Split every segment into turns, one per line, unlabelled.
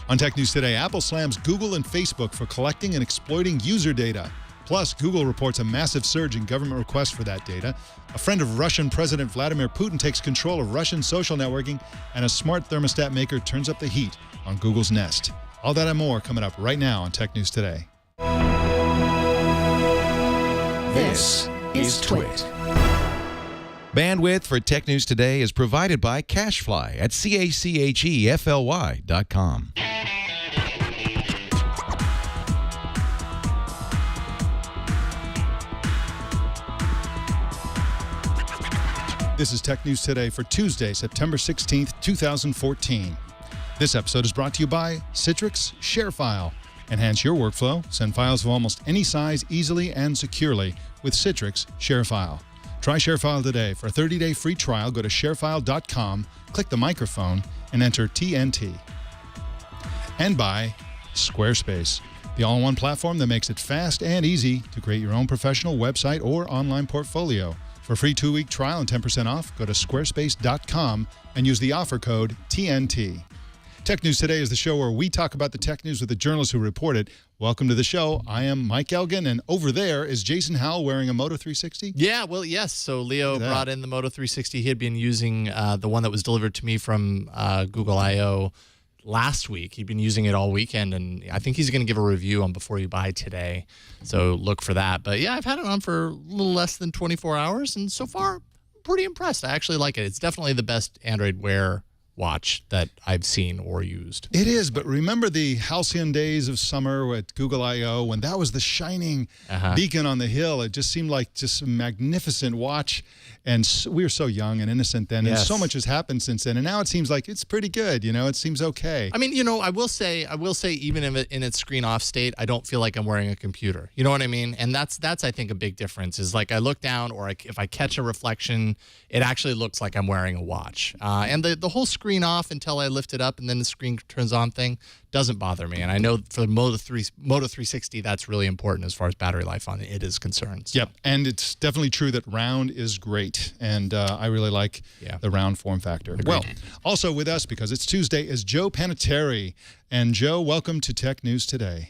On Tech News Today, Apple slams Google and Facebook for collecting and exploiting user data. Plus, Google reports a massive surge in government requests for that data. A friend of Russian President Vladimir Putin takes control of Russian social networking, and a smart thermostat maker turns up the heat on Google's Nest. All that and more coming up right now on Tech News Today.
This is Twit.
Bandwidth for Tech News Today is provided by CacheFly at CACHEFLY.com.
This is Tech News Today for Tuesday, September 16th, 2014. This episode is brought to you by Citrix ShareFile. Enhance your workflow. Send files of almost any size easily and securely with Citrix ShareFile. Try ShareFile today. For a 30-day free trial, go to sharefile.com, click the microphone, and enter TNT. And by Squarespace, the all-in-one platform that makes it fast and easy to create your own professional website or online portfolio. For a free 2-week trial and 10% off, go to squarespace.com and use the offer code TNT. Tech News Today is the show where we talk about the tech news with the journalists who report it. Welcome to the show. I am Mike Elgan, and over there is Jason Howell wearing a Moto 360.
Yeah, well, yes. So Leo brought in the Moto 360. He had been using the one that was delivered to me from Google I/O last week. He'd been using it all weekend, and I think he's going to give a review on Before You Buy today. So look for that. But yeah, I've had it on for a little less than 24 hours, and so far, I'm pretty impressed. I actually like it. It's definitely the best Android Wear watch that I've seen or used.
It is, but remember the halcyon days of summer at Google I/O when that was the shining beacon on the hill. It just seemed like just a magnificent watch, and we were so young and innocent then, and so much has happened since then, and now it seems like it's pretty good. You know, it seems okay.
I mean, you know, I will say, even in its screen off state, I don't feel like I'm wearing a computer. You know what I mean? And that's I think a big difference. Is like I look down, or if I catch a reflection, it actually looks like I'm wearing a watch. And the whole screen off until I lift it up and then the screen turns on thing doesn't bother me. And I know for the Moto 360, that's really important as far as battery life on it is concerned. So.
Yep, and it's definitely true that round is great, and I really like the round form factor.
Agreed.
Well, also with us, because it's Tuesday, is Joe Panettieri. And Joe, welcome to Tech News Today.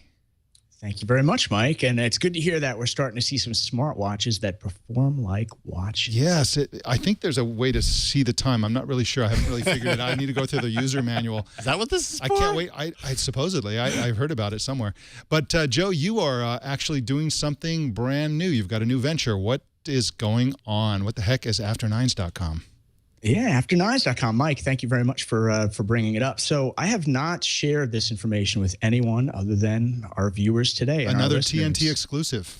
Thank you very much, Mike. And it's good to hear that we're starting to see some smartwatches that perform like watches.
Yes, I think there's a way to see the time. I'm not really sure. I haven't really figured it out. I need to go through the user manual.
Is that what this is for?
I can't wait. I supposedly, I've heard about it somewhere. But Joe, you are actually doing something brand new. You've got a new venture. What is going on? What the heck is AfterNines.com?
Yeah, AfterNines.com. Mike, thank you very much for bringing it up. So I have not shared this information with anyone other than our viewers today.
Another TNT exclusive.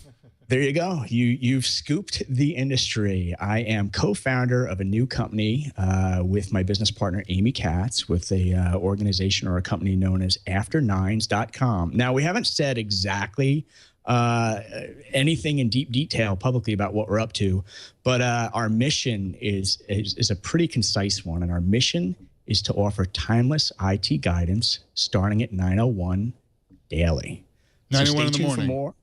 There you go. You've scooped the industry. I am co-founder of a new company with my business partner, Amy Katz, with a organization or a company known as AfterNines.com. Now, we haven't said exactly anything in deep detail publicly about what we're up to, but our mission is a pretty concise one, and our mission is to offer timeless IT guidance starting at 9:01 daily.
9:01 in the morning.
For more.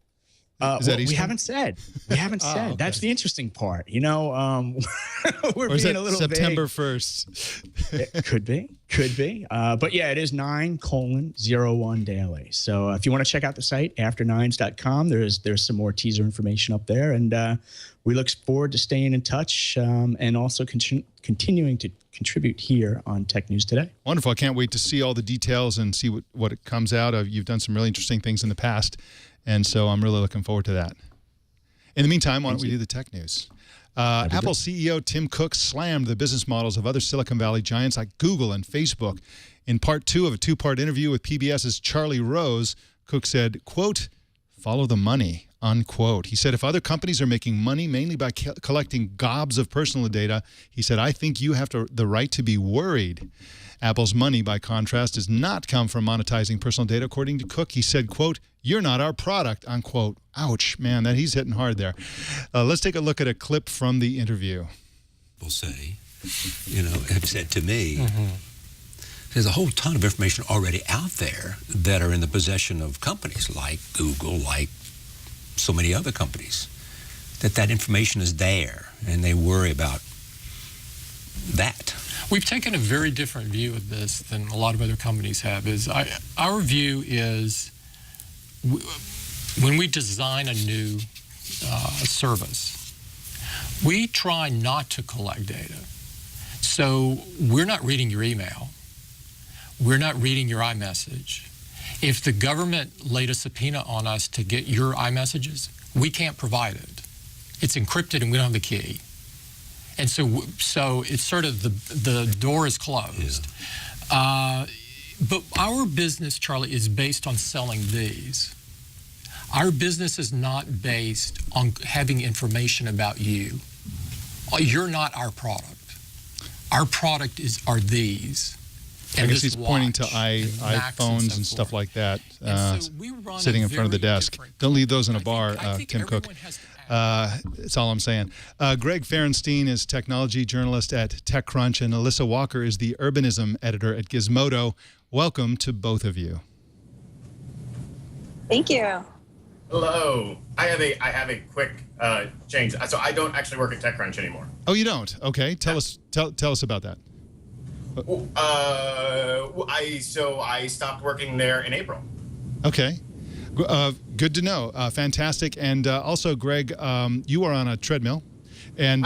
Is that Eastern?
We haven't said. We haven't said. Okay. That's the interesting part. You know, we're
or is
being
that
a little
September
vague.
1st.
It could be. But yeah, it is 9:01 daily. So if you want to check out the site, AfterNines.com, there's some more teaser information up there, and we look forward to staying in touch and also continuing to contribute here on Tech News Today.
Wonderful. I can't wait to see all the details and see what it comes out of. You've done some really interesting things in the past, and so I'm really looking forward to that. In the meantime, why don't we do the tech news? Apple CEO Tim Cook slammed the business models of other Silicon Valley giants like Google and Facebook. In part 2 of a 2-part interview with PBS's Charlie Rose, Cook said, quote, "Follow the money," unquote. He said, if other companies are making money mainly by collecting gobs of personal data, he said, I think you have the right to be worried. Apple's money, by contrast, does not come from monetizing personal data, according to Cook. He said, quote, "You're not our product," unquote. Ouch, man, he's hitting hard there. Let's take a look at a clip from the interview.
People say, have said to me, there's a whole ton of information already out there that are in the possession of companies like Google, like so many other companies, that information is there, and they worry about that.
We've taken a very different view of this than a lot of other companies have. Our view is when we design a new service, we try not to collect data. So we're not reading your email. We're not reading your iMessage. If the government laid a subpoena on us to get your iMessages, we can't provide it. It's encrypted and we don't have the key. And so it's sort of the door is closed. Yeah. But our business, Charlie, is based on selling these. Our business is not based on having information about you. You're not our product. Our product are these.
I guess he's pointing to iPhones and stuff like that, sitting in front of the desk. Don't leave those in a bar, Tim Cook. That's all I'm saying. Greg Ferenstein is technology journalist at TechCrunch, and Alissa Walker is the urbanism editor at Gizmodo. Welcome to both of you.
Thank you.
Hello. I have a quick change. So I don't actually work at TechCrunch anymore.
Oh, you don't? Okay. Tell us about that.
I stopped working there in April.
Okay. Good to know. Fantastic. And also, Greg, you are on a treadmill, and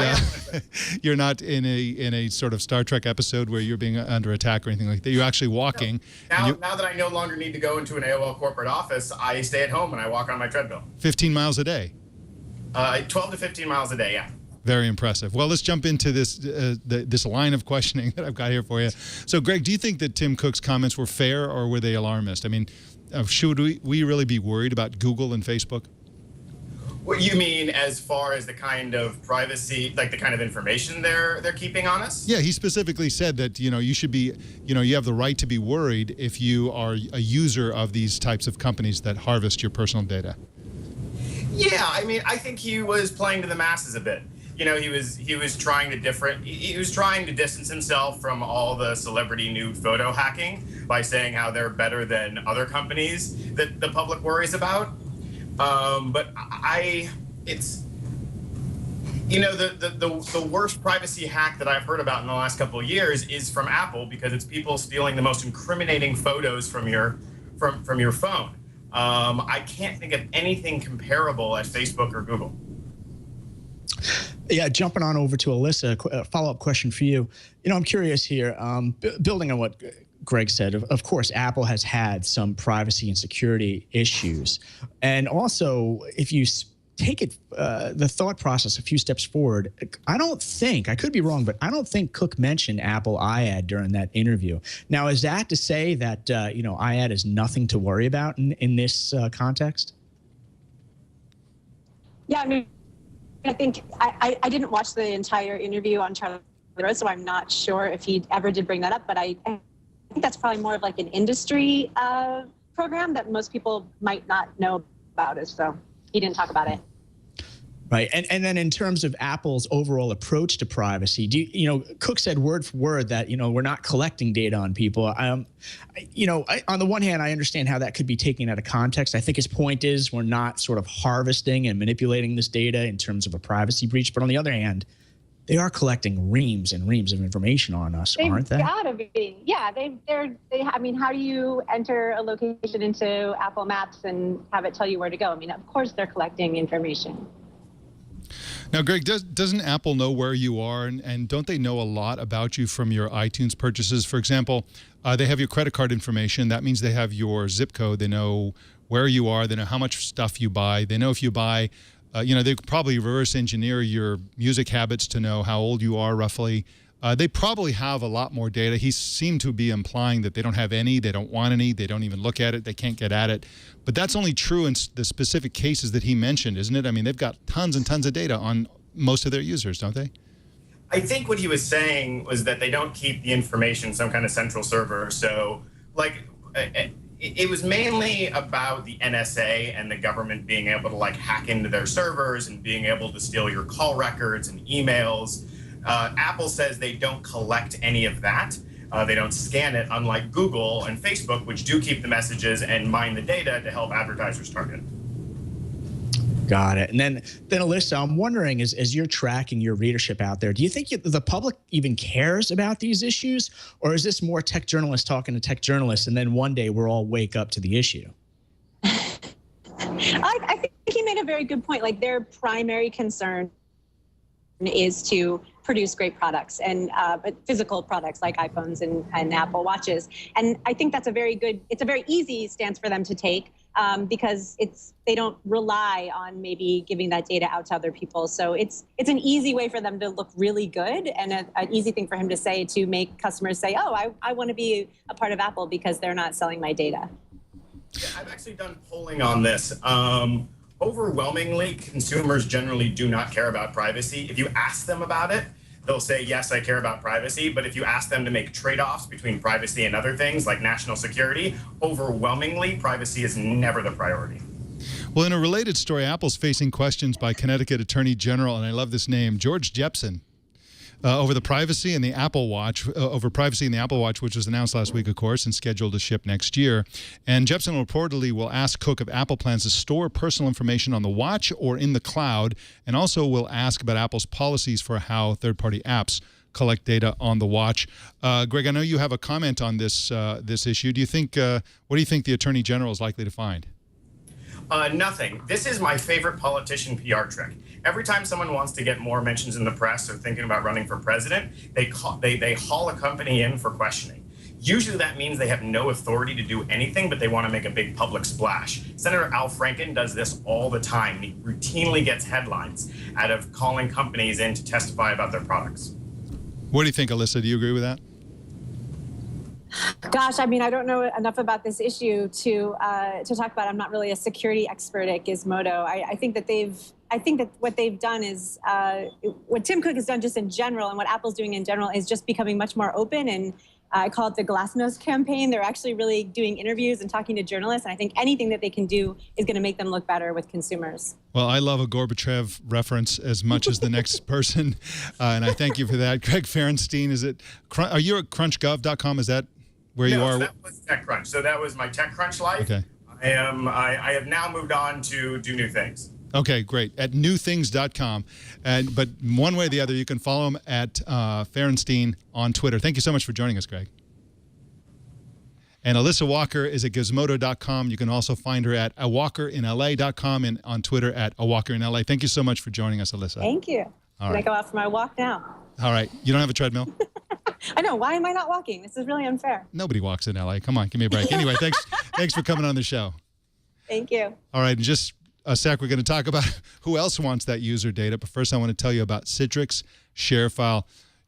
you're not in a sort of Star Trek episode where you're being under attack or anything like that. You're actually walking.
No. Now that I no longer need to go into an AOL corporate office, I stay at home and I walk on my treadmill.
15 miles a day.
12 to 15 miles a day. Yeah.
Very impressive. Well, let's jump into this line of questioning that I've got here for you. So, Greg, do you think that Tim Cook's comments were fair or were they alarmist? I mean, should we really be worried about Google and Facebook?
What you mean as far as the kind of privacy, like the kind of information they're keeping on us?
Yeah, he specifically said that, you should be, you have the right to be worried if you are a user of these types of companies that harvest your personal data.
Yeah, I mean, I think he was playing to the masses a bit. He was trying to distance himself from all the celebrity nude photo hacking by saying how they're better than other companies that the public worries about. But it's the worst privacy hack that I've heard about in the last couple of years is from Apple, because it's people stealing the most incriminating photos from your phone. I can't think of anything comparable at Facebook or Google.
Yeah, jumping on over to Alissa, a follow-up question for you. I'm curious here, building on what Greg said, of course, Apple has had some privacy and security issues. And also, if you take it, the thought process a few steps forward, I could be wrong, but I don't think Cook mentioned Apple iAd during that interview. Now, is that to say that, iAd is nothing to worry about in this context?
Yeah, I mean, I think I didn't watch the entire interview on Charlie Rose, so I'm not sure if he ever did bring that up, but I think that's probably more of like an industry program that most people might not know about it, so he didn't talk about it.
Right, and then in terms of Apple's overall approach to privacy, Cook said word for word that we're not collecting data on people. On the one hand, I understand how that could be taken out of context. I think his point is we're not sort of harvesting and manipulating this data in terms of a privacy breach. But on the other hand, they are collecting reams and reams of information on us, aren't they?
They've got to be. Yeah, I mean, how do you enter a location into Apple Maps and have it tell you where to go? I mean, of course they're collecting information.
Now, Greg, doesn't Apple know where you are, and don't they know a lot about you from your iTunes purchases? For example, they have your credit card information. That means they have your zip code. They know where you are. They know how much stuff you buy. They know if you buy, they could probably reverse engineer your music habits to know how old you are roughly. They probably have a lot more data. He seemed to be implying that they don't have any, they don't want any, they don't even look at it, they can't get at it. But that's only true in the specific cases that he mentioned, isn't it? I mean, they've got tons and tons of data on most of their users, don't they?
I think what he was saying was that they don't keep the information in some kind of central server. So, it was mainly about the NSA and the government being able to hack into their servers and being able to steal your call records and emails. Apple says they don't collect any of that. They don't scan it, unlike Google and Facebook, which do keep the messages and mine the data to help advertisers target.
Got it. And then Alissa, I'm wondering, as you're tracking your readership out there, do you think the public even cares about these issues? Or is this more tech journalists talking to tech journalists, and then one day we'll all wake up to the issue?
I think he made a very good point. Like, their primary concern is to produce great products, and physical products like iPhones and Apple Watches. And I think that's it's a very easy stance for them to take, because they don't rely on maybe giving that data out to other people. So it's an easy way for them to look really good, and an easy thing for him to say, to make customers say, oh, I want to be a part of Apple because they're not selling my data.
Yeah, I've actually done polling on this. Overwhelmingly, consumers generally do not care about privacy. If you ask them about it, they'll say, yes, I care about privacy. But if you ask them to make trade-offs between privacy and other things like national security, overwhelmingly, privacy is never the priority.
Well, in a related story, Apple's facing questions by Connecticut Attorney General, and I love this name, George Jepsen, over privacy in the Apple Watch, which was announced last week, of course, and scheduled to ship next year. And Jepsen reportedly will ask Cook if Apple plans to store personal information on the watch or in the cloud, and also will ask about Apple's policies for how third-party apps collect data on the watch. Greg, I know you have a comment on this issue. What do you think the Attorney General is likely to find?
Nothing. This is my favorite politician PR trick. Every time someone wants to get more mentions in the press or thinking about running for president, they haul a company in for questioning. Usually that means they have no authority to do anything, but they want to make a big public splash. Senator Al Franken does this all the time. He routinely gets headlines out of calling companies in to testify about their products.
What do you think, Alissa? Do you agree with that?
Gosh, I mean, I don't know enough about this issue to talk about. I'm not really a security expert at Gizmodo. I think that what they've done is what Tim Cook has done just in general, and what Apple's doing in general, is just becoming much more open. And I call it the Glasnost campaign. They're actually really doing interviews and talking to journalists. And I think anything that they can do is going to make them look better with consumers.
Well, I love a Gorbachev reference as much as the next person, and I thank you for that. Greg Ferenstein, are you at crunchgov.com? Is that where you are?
So that was TechCrunch. So that was my TechCrunch life.
Okay.
I have now moved on to do new things.
Okay, great. At newthings.com. But one way or the other, you can follow him at Ferenstein on Twitter. Thank you so much for joining us, Greg. And Alissa Walker is at gizmodo.com. You can also find her at awalkerinla.com and on Twitter at awalkerinla. Thank you so much for joining us, Alissa.
Thank you. Can I go out for my walk now?
All right. You don't have a treadmill?
I know. Why am I not walking? This is really unfair.
Nobody walks in L.A. Come on, give me a break. Anyway, thanks for coming on the show.
Thank you.
All right, in just a sec, we're going to talk about who else wants that user data. But first, I want to tell you about Citrix ShareFile.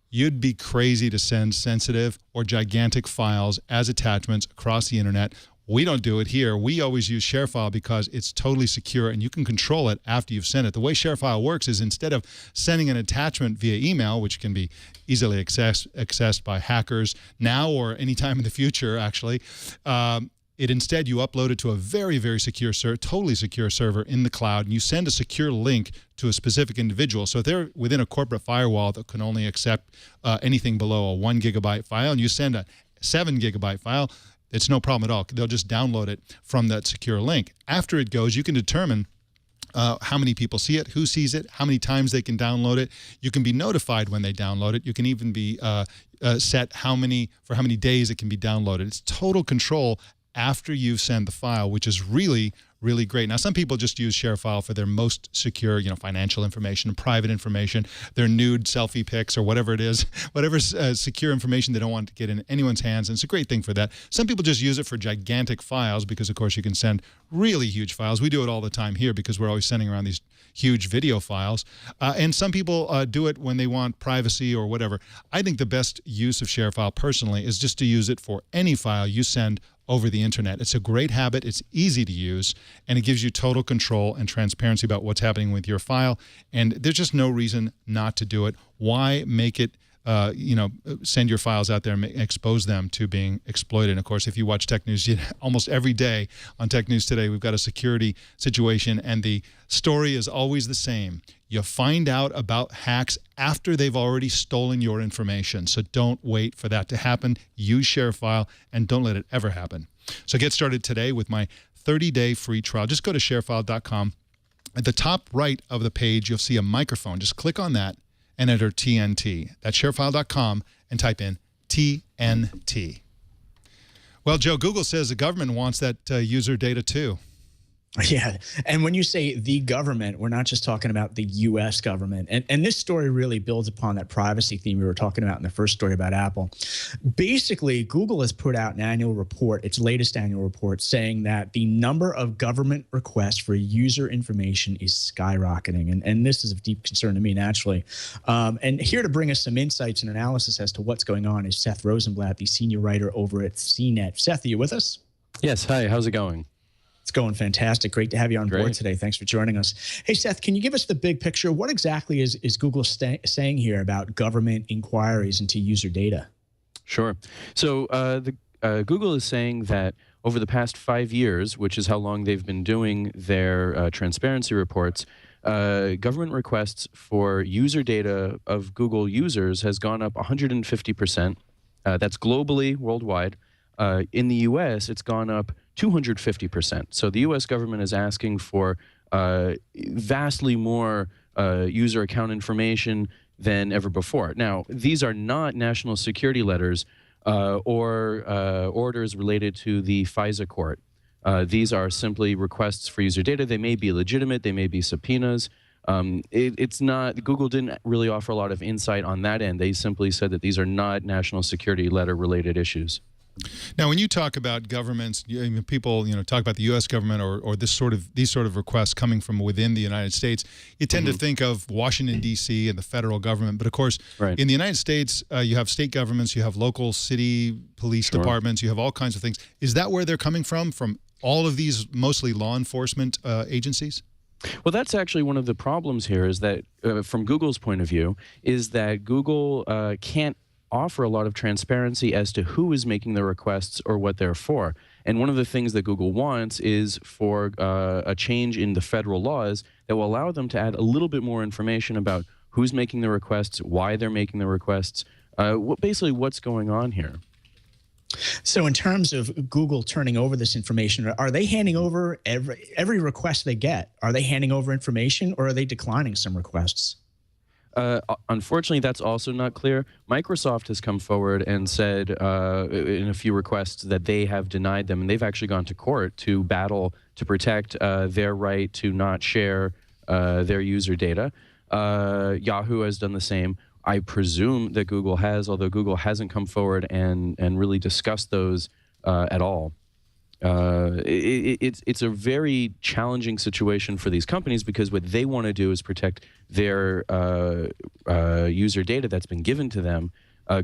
You'd be crazy to send sensitive or gigantic files as attachments across the internet. We don't do it here. We always use ShareFile because it's totally secure and you can control it after you've sent it. The way ShareFile works is instead of sending an attachment via email, which can be easily accessed by hackers now or anytime in the future, actually, instead you upload it to a very, very secure, totally secure server in the cloud, and you send a secure link to a specific individual. So if they're within a corporate firewall that can only accept anything below a 1 gigabyte file, and you send a 7 gigabyte file, it's no problem at all. They'll just download it from that secure link. After it goes, you can determine how many people see it, who sees it, how many times they can download it. You can be notified when they download it. You can even be set for how many days it can be downloaded. It's total control after you send the file, which is really, really great. Now, some people just use ShareFile for their most secure, financial information, private information, their nude selfie pics or whatever it is, whatever secure information they don't want to get in anyone's hands. And it's a great thing for that. Some people just use it for gigantic files because, of course, you can send really huge files. We do it all the time here because we're always sending around these huge video files. And some people do it when they want privacy or whatever. I think the best use of ShareFile personally is just to use it for any file you send over the internet. It's a great habit, it's easy to use, and it gives you total control and transparency about what's happening with your file, and there's just no reason not to do it. Why make it, send your files out there and expose them to being exploited? And of course, if you watch Tech News, almost every day on Tech News Today, we've got a security situation, and the story is always the same. You find out about hacks after they've already stolen your information. So don't wait for that to happen. Use ShareFile and don't let it ever happen. So get started today with my 30-day free trial. Just go to sharefile.com At the top right of the page, you'll see a microphone. Just click on that and enter TNT. That's sharefile.com and type in TNT. Well, Joe, Google says the government wants that user data too.
Yeah. And when you say the government, we're not just talking about the U.S. government. And this story really builds upon that privacy theme we were talking about in the first story about Apple. Basically, Google has put out an annual report, its latest annual report, saying that the number of government requests for user information is skyrocketing. And this is of deep concern to me, naturally. And here to bring us some insights and analysis as to what's going on is Seth Rosenblatt, the senior writer over at CNET. Seth, are you with us?
Yes. Hi. How's it going?
It's going fantastic. Great to have you on board today. Thanks for joining us. Hey, Seth, can you give us the big picture? What exactly is Google saying here about government inquiries into user data?
Sure. So Google is saying that over the past 5 years, which is how long they've been doing their transparency reports, government requests for user data of Google users has gone up 150%. That's globally, worldwide. In the U.S., it's gone up 250%. So the U.S. government is asking for vastly more user account information than ever before. Now, these are not national security letters or orders related to the FISA court. These are simply requests for user data. They may be legitimate. They may be subpoenas. It's not, Google didn't really offer a lot of insight on that end. They simply said that these are not national security letter related issues.
Now, when you talk about governments, people talk about the U.S. government or these sort of requests coming from within the United States, you tend to think of Washington, D.C. and the federal government. But of course, in the United States, you have state governments, you have local city police departments, you have all kinds of things. Is that where they're coming from all of these mostly law enforcement agencies?
Well, that's actually one of the problems here is that, from Google's point of view, is that Google can't offer a lot of transparency as to who is making the requests or what they're for. And one of the things that Google wants is for a change in the federal laws that will allow them to add a little bit more information about who's making the requests, why they're making the requests, basically what's going on here.
So in terms of Google turning over this information, are they handing over every request they get? Are they handing over information or are they declining some requests?
Unfortunately, that's also not clear. Microsoft has come forward and said in a few requests that they have denied them, and they've actually gone to court to battle to protect their right to not share their user data. Yahoo has done the same. I presume that Google has, although Google hasn't come forward and really discussed those at all. It's a very challenging situation for these companies because what they want to do is protect their user data that's been given to them.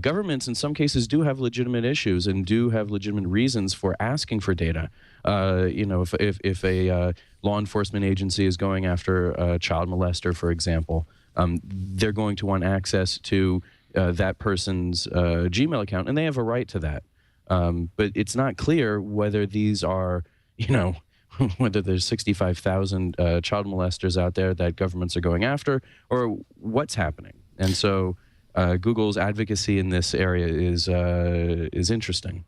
Governments, in some cases, do have legitimate issues and do have legitimate reasons for asking for data. If a law enforcement agency is going after a child molester, for example, they're going to want access to that person's Gmail account, and they have a right to that. But it's not clear whether these are, whether there's 65,000 child molesters out there that governments are going after, or what's happening. And so Google's advocacy in this area is interesting.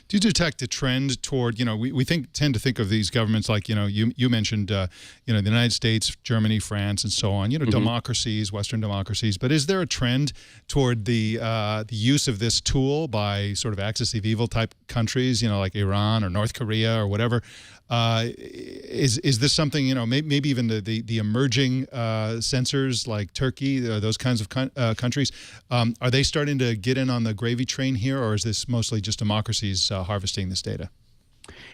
Do you detect a trend toward, we tend to think of these governments like, you mentioned, the United States, Germany, France, and so on, democracies, Western democracies. But is there a trend toward the use of this tool by sort of axis of evil type countries, like Iran or North Korea or whatever? Is this something, maybe even the emerging censors like Turkey, those kinds of countries, are they starting to get in on the gravy train here, or is this mostly just democracies harvesting this data?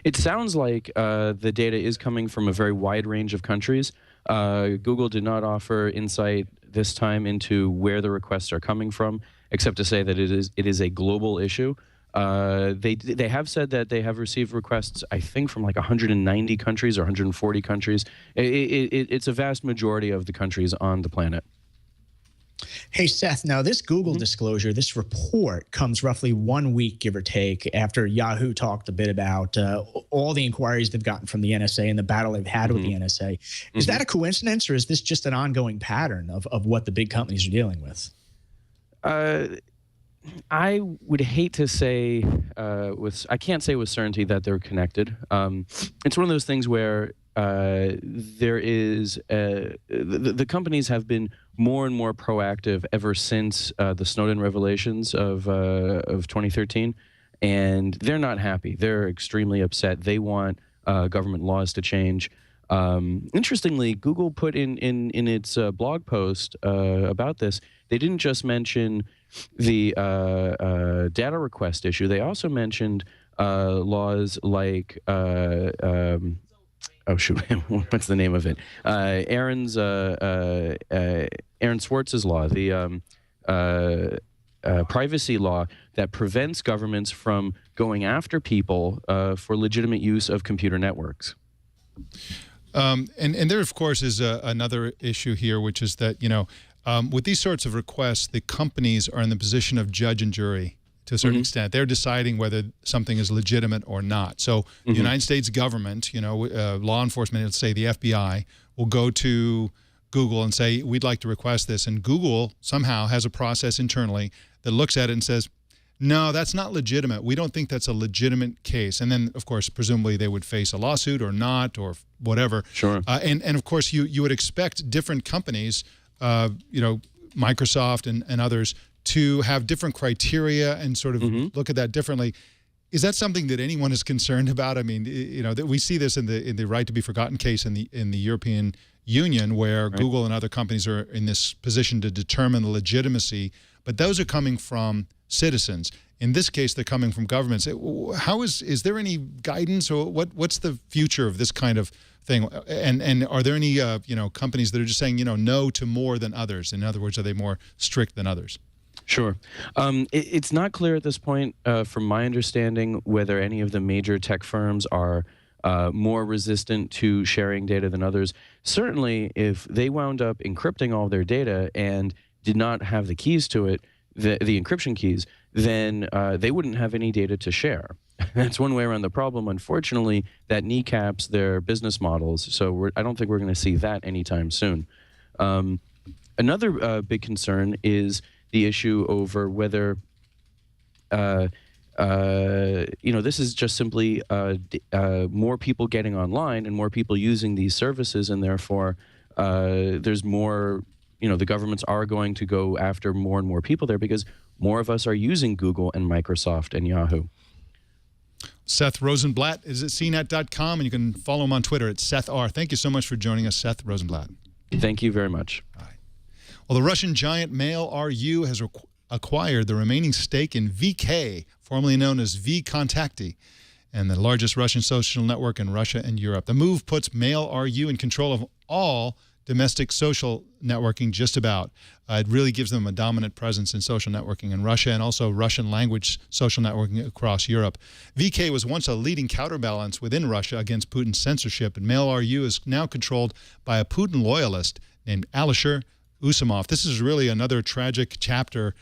It sounds like the data is coming from a very wide range of countries. Google did not offer insight this time into where the requests are coming from, except to say that it is a global issue. They have said that they have received requests, I think, from like 190 countries or 140 countries. It's a vast majority of the countries on the planet.
Hey, Seth, now this Google disclosure, this report comes roughly 1 week, give or take, after Yahoo talked a bit about all the inquiries they've gotten from the NSA and the battle they've had with the NSA. Is that a coincidence, or is this just an ongoing pattern of what the big companies are dealing with?
I would hate to say I can't say with certainty that they're connected. It's one of those things where there is the companies have been more and more proactive ever since the Snowden revelations of 2013, and they're not happy. They're extremely upset. They want government laws to change. Interestingly, Google put in its blog post about this, they didn't just mention the data request issue. They also mentioned laws like oh shoot, what's the name of it? Aaron Swartz's law, the privacy law that prevents governments from going after people for legitimate use of computer networks.
And there, of course, is another issue here, which is that, with these sorts of requests, the companies are in the position of judge and jury to a certain extent. They're deciding whether something is legitimate or not. So the United States government, law enforcement, let's say the FBI, will go to Google and say, we'd like to request this. And Google somehow has a process internally that looks at it and says, no, that's not legitimate. We don't think that's a legitimate case. And then, of course, presumably they would face a lawsuit or not or whatever.
Sure.
And of course, you would expect different companies, Microsoft and others, to have different criteria and sort of look at that differently. Is that something that anyone is concerned about? I mean, that we see this in the right to be forgotten case in the European Union, where Google and other companies are in this position to determine the legitimacy, but those are coming from citizens. In this case, they're coming from governments. How is there any guidance, or what's the future of this kind of thing? And are there any companies that are just saying no to more than others? In other words, are they more strict than others?
Sure. It's not clear at this point, from my understanding, whether any of the major tech firms are more resistant to sharing data than others. Certainly, if they wound up encrypting all their data and did not have the keys to it, the encryption keys, then they wouldn't have any data to share. That's one way around the problem. Unfortunately, that kneecaps their business models. So I don't think we're going to see that anytime soon. Another big concern is the issue over whether, this is just simply more people getting online and more people using these services, and therefore there's more, the governments are going to go after more and more people there because more of us are using Google and Microsoft and Yahoo.
Seth Rosenblatt is at cnet.com, and you can follow him on Twitter at SethR. Thank you so much for joining us, Seth Rosenblatt.
Thank you very much.
All right. Well, the Russian giant Mail.ru has acquired the remaining stake in VK, formerly known as VKontakte, and the largest Russian social network in Russia and Europe. The move puts Mail.ru in control of all domestic social networking, just about. It really gives them a dominant presence in social networking in Russia and also Russian language social networking across Europe. VK was once a leading counterbalance within Russia against Putin's censorship, and Mail.ru is now controlled by a Putin loyalist named Alissa Usumov. This is really another tragic chapter,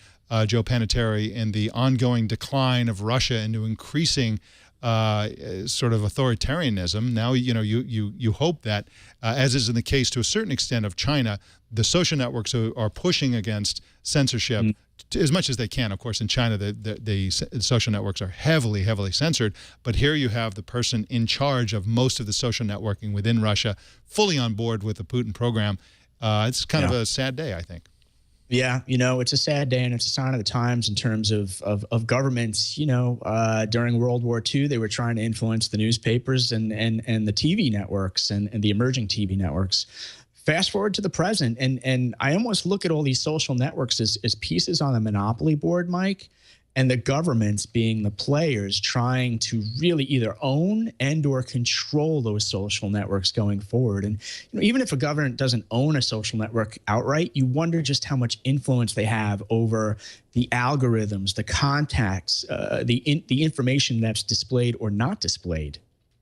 Joe Panettieri, in the ongoing decline of Russia into increasing sort of authoritarianism. Now, you hope that, as is in the case to a certain extent of China, the social networks are pushing against censorship as much as they can. Of course, in China, the social networks are heavily, heavily censored. But here you have the person in charge of most of the social networking within Russia, fully on board with the Putin program. It's kind of a sad day, I think.
Yeah, it's a sad day, and it's a sign of the times in terms of governments. During World War II, they were trying to influence the newspapers and the TV networks and the emerging TV networks. Fast forward to the present, and I almost look at all these social networks as pieces on a monopoly board, Mike, and the governments being the players trying to really either own and or control those social networks going forward. And even if a government doesn't own a social network outright, you wonder just how much influence they have over the algorithms, the contacts, the information that's displayed or not displayed.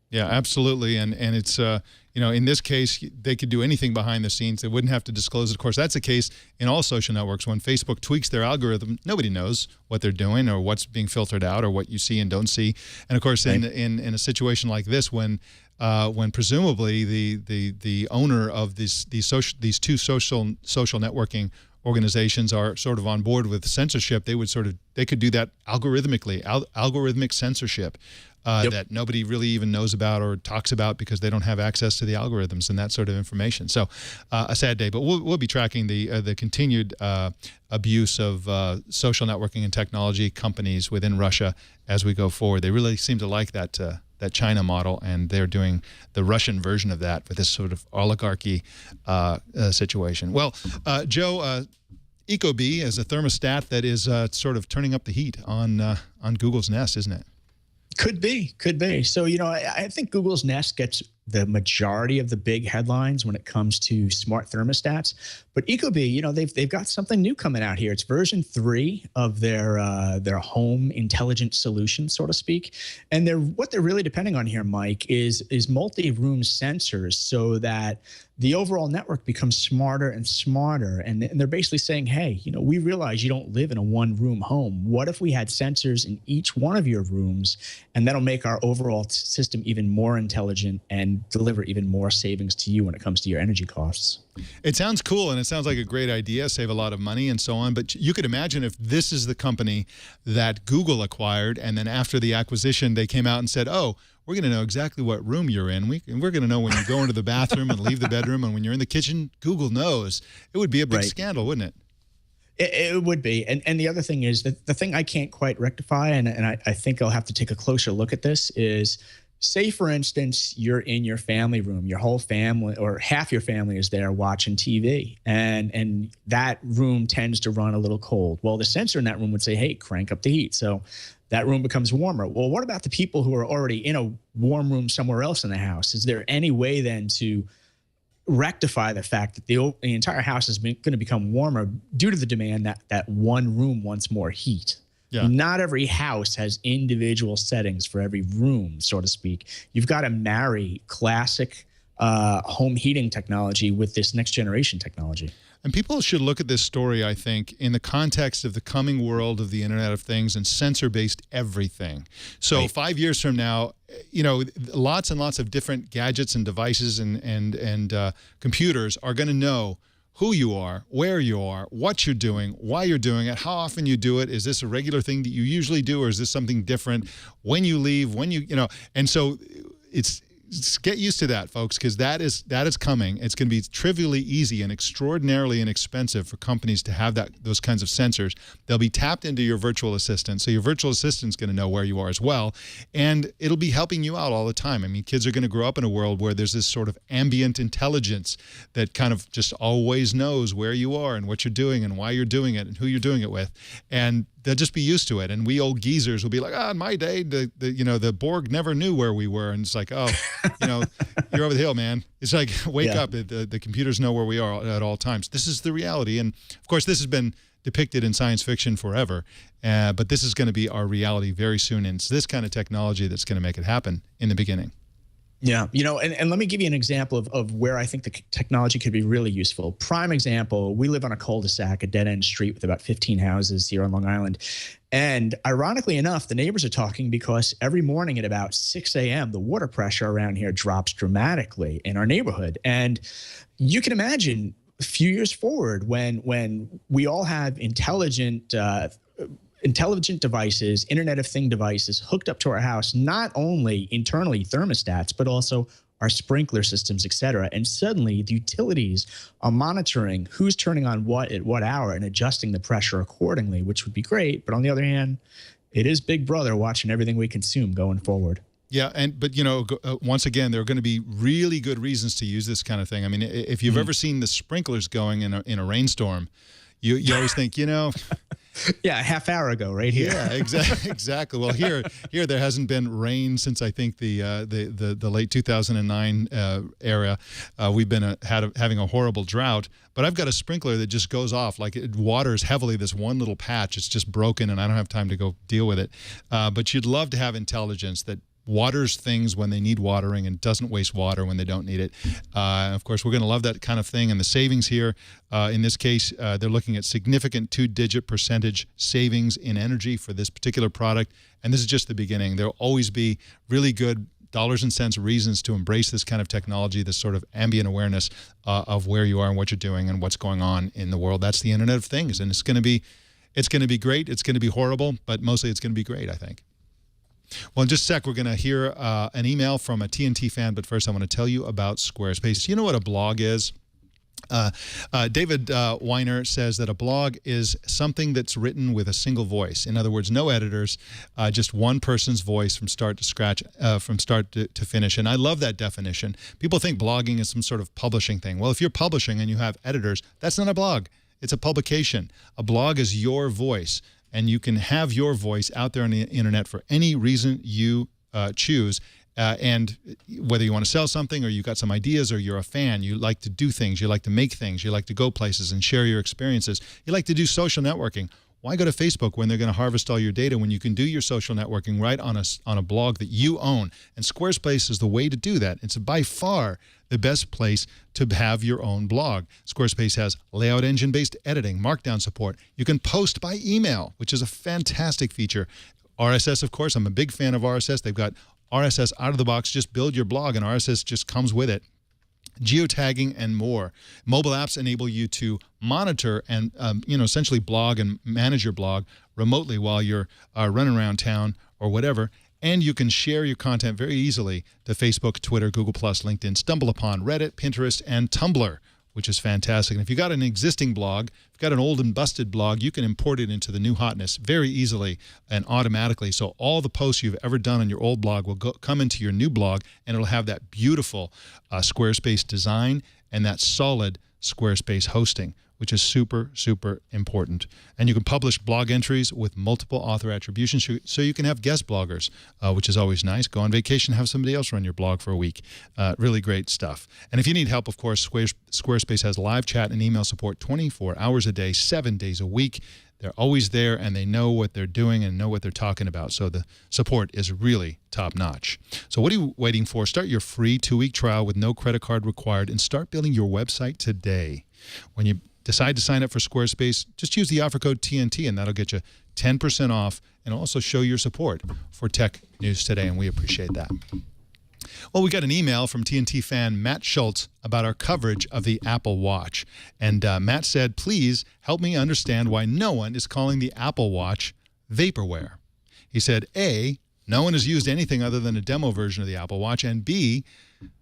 Yeah, absolutely. And it's, in this case, they could do anything behind the scenes. They wouldn't have to disclose it. Of course, that's the case in all social networks. When Facebook tweaks their algorithm, nobody knows what they're doing or what's being filtered out or what you see and don't see. And of course, in a situation like this, when presumably the owner of these two social networking organizations are sort of on board with censorship, they could do that algorithmically, algorithmic censorship. That nobody really even knows about or talks about because they don't have access to the algorithms and that sort of information. So a sad day, but we'll be tracking the continued abuse of social networking and technology companies within Russia as we go forward. They really seem to like that China model, and they're doing the Russian version of that with this sort of oligarchy situation. Well, Joe, Ecobee is a thermostat that is sort of turning up the heat on Google's Nest, isn't it?
Could be. So, I think Google's Nest gets the majority of the big headlines when it comes to smart thermostats. But Ecobee, they've got something new coming out here. It's version 3 of their home intelligent solution, so to speak. And what they're really depending on here, Mike, is multi-room sensors so that the overall network becomes smarter and smarter. And they're basically saying, hey, we realize you don't live in a one-room home. What if we had sensors in each one of your rooms, and that'll make our overall system even more intelligent and deliver even more savings to you when it comes to your energy costs.
It sounds cool, and it sounds like a great idea, save a lot of money and so on. But you could imagine if this is the company that Google acquired, and then after the acquisition, they came out and said, oh, we're going to know exactly what room you're in. We're going to know when you go into the bathroom and leave the bedroom, and when you're in the kitchen, Google knows. It would be a big scandal, wouldn't it?
It would be. And the other thing is that the thing I can't quite rectify, and I think I'll have to take a closer look at this, is say, for instance, you're in your family room, your whole family or half your family is there watching TV, and that room tends to run a little cold. Well, the sensor in that room would say, hey, crank up the heat. So that room becomes warmer. Well, what about the people who are already in a warm room somewhere else in the house? Is there any way then to rectify the fact that the entire house is going to become warmer due to the demand that one room wants more heat? Yeah. Not every house has individual settings for every room, so to speak. You've got to marry classic home heating technology with this next generation technology.
And people should look at this story, I think, in the context of the coming world of the Internet of Things and sensor-based everything. So 5 years from now, lots and lots of different gadgets and devices and computers are going to know who you are, where you are, what you're doing, why you're doing it, how often you do it. Is this a regular thing that you usually do, or is this something different? When you leave, and so get used to that, folks, because that is coming. It's going to be trivially easy and extraordinarily inexpensive for companies to have those kinds of sensors. They'll be tapped into your virtual assistant, so your virtual assistant's going to know where you are as well, and it'll be helping you out all the time. I mean, kids are going to grow up in a world where there's this sort of ambient intelligence that kind of just always knows where you are and what you're doing and why you're doing it and who you're doing it with, and they'll just be used to it. And we old geezers will be like, in my day, the Borg never knew where we were. And it's like, oh, you're over the hill, man. It's like, wake up. The computers know where we are at all times. This is the reality. And, of course, this has been depicted in science fiction forever. But this is going to be our reality very soon. And it's this kind of technology that's going to make it happen in the beginning.
Yeah, and let me give you an example of where I think the technology could be really useful. Prime example, we live on a cul-de-sac, a dead-end street with about 15 houses here on Long Island. And ironically enough, the neighbors are talking because every morning at about 6 a.m., the water pressure around here drops dramatically in our neighborhood. And you can imagine a few years forward when we all have intelligent devices, Internet of Things devices hooked up to our house, not only internally thermostats, but also our sprinkler systems, et cetera. And suddenly the utilities are monitoring who's turning on what at what hour and adjusting the pressure accordingly, which would be great. But on the other hand, it is Big Brother watching everything we consume going forward.
Yeah, but once again, there are going to be really good reasons to use this kind of thing. I mean, if you've ever seen the sprinklers going in a rainstorm, you always think,
yeah, a half hour ago, right here.
Yeah, exactly. Well, here there hasn't been rain since I think the late 2009 era. We've been having a horrible drought. But I've got a sprinkler that just goes off, like it waters heavily this one little patch. It's just broken, and I don't have time to go deal with it. But you'd love to have intelligence that waters things when they need watering and doesn't waste water when they don't need it. Of course, we're going to love that kind of thing. And the savings here, in this case, they're looking at significant 2-digit percentage savings in energy for this particular product. And this is just the beginning. There'll always be really good dollars and cents reasons to embrace this kind of technology, this sort of ambient awareness of where you are and what you're doing and what's going on in the world. That's the Internet of Things, and it's going to be great. It's going to be horrible, but mostly it's going to be great, I think. Well, in just a sec, we're going to hear an email from a TNT fan, but first I want to tell you about Squarespace. Do you know what a blog is? David Weiner says that a blog is something that's written with a single voice. In other words, no editors, just one person's voice from start to scratch, from start to finish. And I love that definition. People think blogging is some sort of publishing thing. Well, if you're publishing and you have editors, that's not a blog. It's a publication. A blog is your voice, and you can have your voice out there on the internet for any reason you choose. And whether you want to sell something or you got some ideas or you're a fan, you like to do things, you like to make things, you like to go places and share your experiences, you like to do social networking. Why go to Facebook when they're going to harvest all your data when you can do your social networking right on a blog that you own? And Squarespace is the way to do that. It's by far the best place to have your own blog. Squarespace has layout engine-based editing, markdown support. You can post by email, which is a fantastic feature. RSS, of course, I'm a big fan of RSS. They've got RSS out of the box. Just build your blog and RSS just comes with it. Geotagging and more. Mobile apps enable you to monitor and essentially blog and manage your blog remotely while you're running around town or whatever. And you can share your content very easily to Facebook, Twitter, Google+, LinkedIn, StumbleUpon, Reddit, Pinterest, and Tumblr, which is fantastic. And if you've got an existing blog, if you've got an old and busted blog, you can import it into the new hotness very easily and automatically. So all the posts you've ever done on your old blog will come into your new blog, and it'll have that beautiful Squarespace design and that solid Squarespace hosting, which is super, super important. And you can publish blog entries with multiple author attribution, so you can have guest bloggers, which is always nice. Go on vacation, have somebody else run your blog for a week. Really great stuff. And if you need help, of course, Squarespace has live chat and email support 24 hours a day, 7 days a week. They're always there, and they know what they're doing and know what they're talking about. So the support is really top-notch. So what are you waiting for? Start your free 2-week trial with no credit card required and start building your website today. When you decide to sign up for Squarespace, just use the offer code TNT, and that'll get you 10% off and also show your support for Tech News Today, and we appreciate that. Well, we got an email from TNT fan Matt Schultz about our coverage of the Apple Watch. And Matt said, please help me understand why no one is calling the Apple Watch vaporware. He said, A, no one has used anything other than a demo version of the Apple Watch, and B,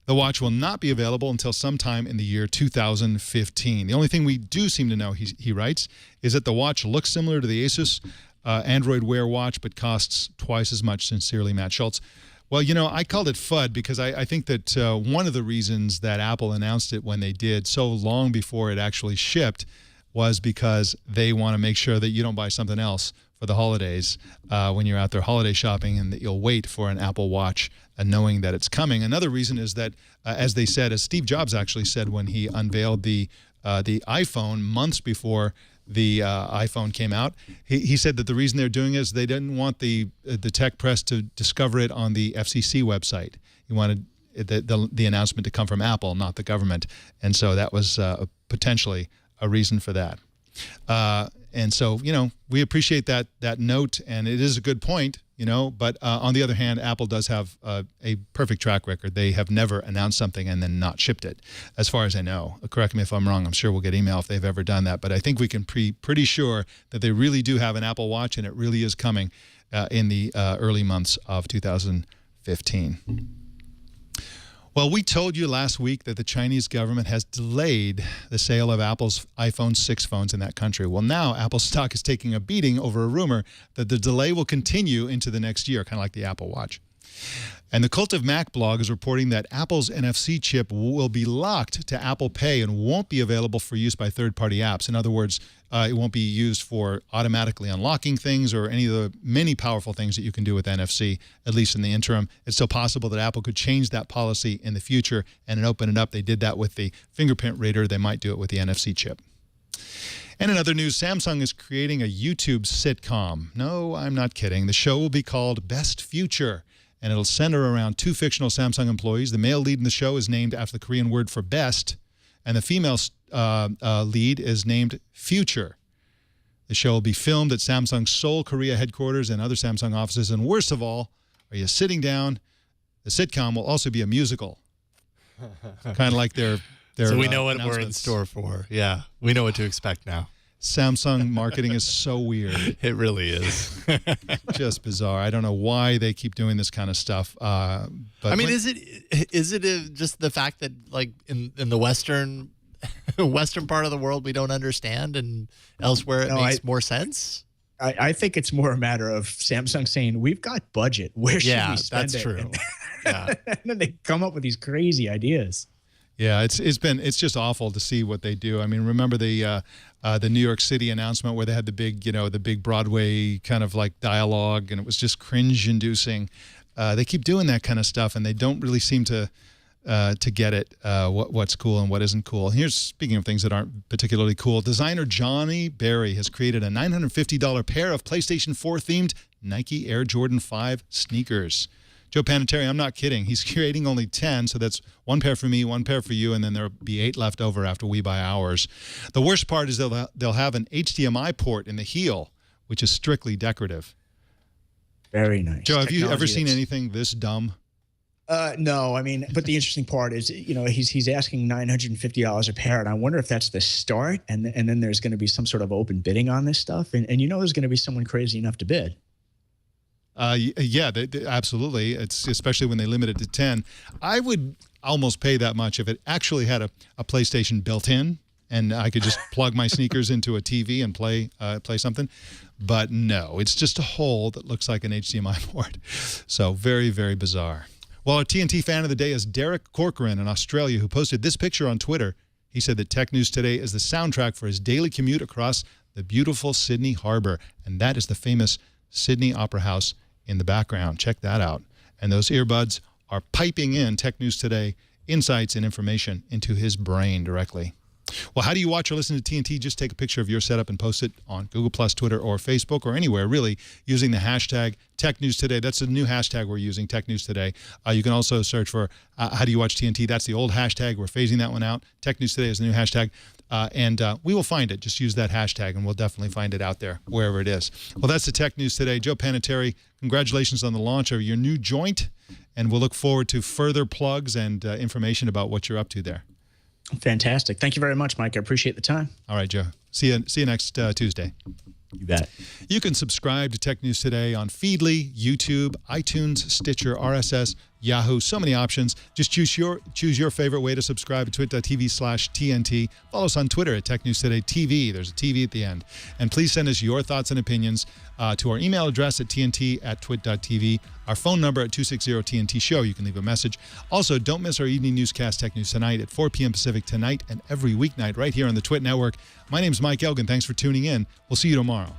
the watch will not be available until sometime in the year 2015. The only thing we do seem to know, he writes, is that the watch looks similar to the Asus Android Wear watch, but costs twice as much. Sincerely, Matt Schultz. Well, I called it FUD because I think that one of the reasons that Apple announced it when they did so long before it actually shipped was because they want to make sure that you don't buy something else for the holidays when you're out there holiday shopping, and that you'll wait for an Apple Watch knowing that it's coming. Another reason is that, as they said, as Steve Jobs actually said when he unveiled the iPhone months before the iPhone came out, he said that the reason they're doing it is they didn't want the tech press to discover it on the FCC website. He wanted the announcement to come from Apple, not the government. And so that was potentially a reason for that. And so, we appreciate that note, and it is a good point, but on the other hand, Apple does have a perfect track record. They have never announced something and then not shipped it, as far as I know. Correct me if I'm wrong. I'm sure we'll get email if they've ever done that, but I think we can be pretty sure that they really do have an Apple Watch, and it really is coming in the early months of 2015. Well, we told you last week that the Chinese government has delayed the sale of Apple's iPhone 6 phones in that country. Well, now Apple stock is taking a beating over a rumor that the delay will continue into the next year, kind of like the Apple Watch. And the Cult of Mac blog is reporting that Apple's NFC chip will be locked to Apple Pay and won't be available for use by third-party apps. In other words, it won't be used for automatically unlocking things or any of the many powerful things that you can do with NFC, at least in the interim. It's still possible that Apple could change that policy in the future and open it up. They did that with the fingerprint reader. They might do it with the NFC chip. And in other news, Samsung is creating a YouTube sitcom. No, I'm not kidding. The show will be called Best Future, and it'll center around 2 fictional Samsung employees. The male lead in the show is named after the Korean word for best, and the female lead is named Future. The show will be filmed at Samsung's Seoul, Korea headquarters and other Samsung offices. And worst of all, are you sitting down? The sitcom will also be a musical, kind of like their.
So we know what we're in store for. Yeah, we know what to expect now.
Samsung marketing is so weird.
It really is.
Just bizarre. I don't know why they keep doing this kind of stuff. But
I mean, is it just the fact that like in the Western part of the world we don't understand, and elsewhere it makes more sense?
I think it's more a matter of Samsung saying, we've got budget. Where should we spend it?
That's true.
And then they come up with these crazy ideas.
Yeah, it's just awful to see what they do. I mean, remember the New York City announcement where they had the big Broadway kind of like dialogue, and it was just cringe-inducing. They keep doing that kind of stuff, and they don't really seem to get it, what's cool and what isn't cool. Here's, speaking of things that aren't particularly cool, designer Johnny Berry has created a $950 pair of PlayStation 4 themed Nike Air Jordan 5 sneakers. Joe Panettieri, I'm not kidding. He's creating only 10, so that's one pair for me, one pair for you, and then there'll be 8 left over after we buy ours. The worst part is they'll have an HDMI port in the heel, which is strictly decorative.
Very nice.
Joe, have you ever seen anything this dumb?
No, I mean, but the interesting part is, he's asking $950 a pair, and I wonder if that's the start, and then there's going to be some sort of open bidding on this stuff, and there's going to be someone crazy enough to bid.
Yeah, absolutely. It's especially when they limit it to 10. I would almost pay that much if it actually had a PlayStation built in, and I could just plug my sneakers into a TV and play something. But no, it's just a hole that looks like an HDMI port. So very, very bizarre. Well, our TNT fan of the day is Derek Corcoran in Australia, who posted this picture on Twitter. He said that Tech News Today is the soundtrack for his daily commute across the beautiful Sydney Harbour, and that is the famous Sydney Opera House in the background. Check that out. And those earbuds are piping in Tech News Today insights and information into his brain directly. Well, how do you watch or listen to TNT? Just take a picture of your setup and post it on Google+, Twitter, or Facebook, or anywhere, really, using the hashtag Tech News Today. That's the new hashtag we're using, Tech News Today. You can also search for how do you watch TNT? That's the old hashtag. We're phasing that one out. Tech News Today is the new hashtag. And we will find it. Just use that hashtag, and we'll definitely find it out there, wherever it is. Well, that's the Tech News Today. Joe Panettieri, congratulations on the launch of your new joint, and we'll look forward to further plugs and information about what you're up to there.
Fantastic. Thank you very much, Mike. I appreciate the time.
All right, Joe. See you next Tuesday.
You bet.
You can subscribe to Tech News Today on Feedly, YouTube, iTunes, Stitcher, RSS, Yahoo. So many options. Just choose your favorite way to subscribe at twit.tv/TNT. Follow us on Twitter at Tech News Today TV. There's a TV at the end. And please send us your thoughts and opinions to our email address at tnt@twit.tv. Our phone number at 260-TNT-SHOW. You can leave a message. Also, don't miss our evening newscast, Tech News Tonight, at 4 p.m. Pacific tonight and every weeknight right here on the Twit Network. My name's Mike Elgan. Thanks for tuning in. We'll see you tomorrow.